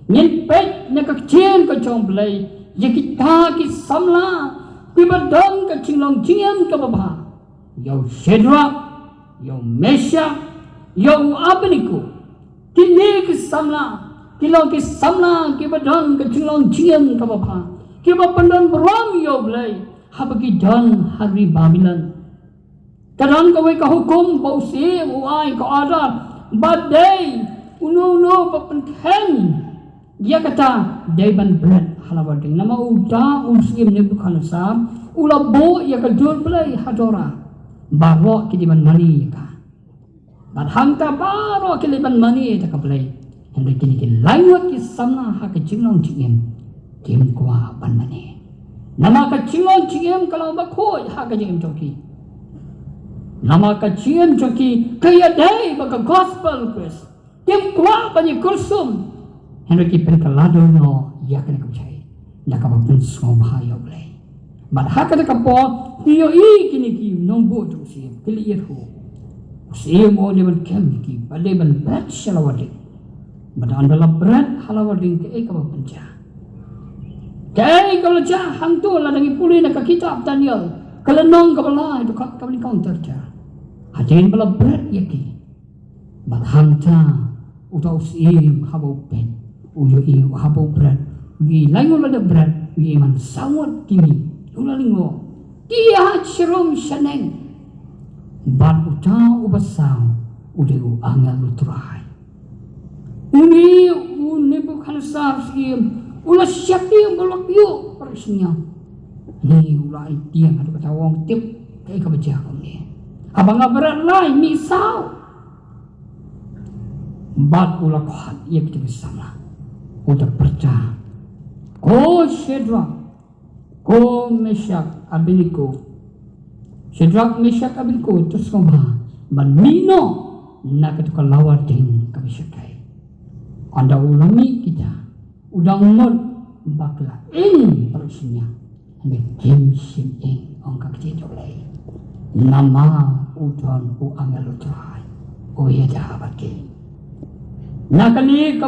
Ngin pet na kakchien ka chong blay. Yakita ki samla. Kibadon ka chinglong chingam ka baba. Yo Shadrach, yo Meshach, yo Abednego. Kini ki samla. Kilo ki samla kibadon ka chinglong chingam ka baba. Kibapandon beram yo blay. Habagi don hari Babylon. Kadang kawai ka hukum bausi uai ka ada. Badai uno papenken. Dia kata daiban bread halawading nama uda uskim Nebuchadnezzar ula bo ya ka jul play hadora baro kidiban mani ka bad hangta baro kidiban mani ta ka play hendak kini ki langot ki samna ha ka jinglong jingem kim kwa ban mani nama ka jinglong jingem kalau ba ko ha ka jingem joki nama ka jingem joki kaya dai ba ka gospel quest kim kwa bani kursum hendak ki perkalado no ya kena kucai nak apa pun semua bahaya boleh but hak kata kapo tiyo kini ki nombo tu si clear ho si mo level kem ki level berat halawadi but andala berat halawadi ke apa penja kai kalau jah hang tu lah lagi pulih nak kitab Daniel kalau nong kepala itu kau ni counter jah hajain bala berat ya ki but hang ta utau si habau pen uyo habau berat wi layo lada berat wi man sawat kini ulalingo dia cerum shaneng bat utau ubasau udeu angal utrai uni Nebuchadnezzar ula syaki bolak yu persnya ni ulai dia ada kata wong tip kai ka baca ni abang berat lai misau bat ula khat ia kita bersama udah percaya ko Shadrach ko Meshach Abednego Shadrach Meshach Abednego terus ngomong mino nak itu kalawat ding kami syakai anda ulami kita udah umur bakla ini persinya anda kimsim ing angka kecil oleh nama udon u angal utrai oh ya jahabat ke nakali